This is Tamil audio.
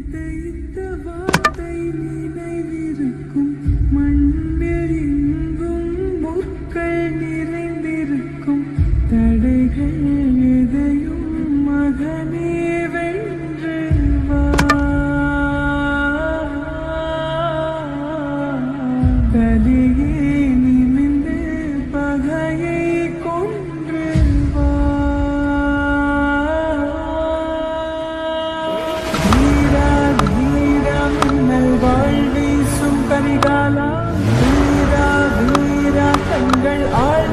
விதைத்த வார்த்தை நினைவிருக்கும் மண்ணில் எங்கும் முற்கள் நிறைந்திருக்கும் தடைகள் எதையும் மகனே வென்று வா தலையே நிமிர்ந்து பகையை கொன்று வா வீரா வீரா மின்னல் வாழ்வீசும் கரிகாலா வீரா வீரா கண்கள் ஆழ்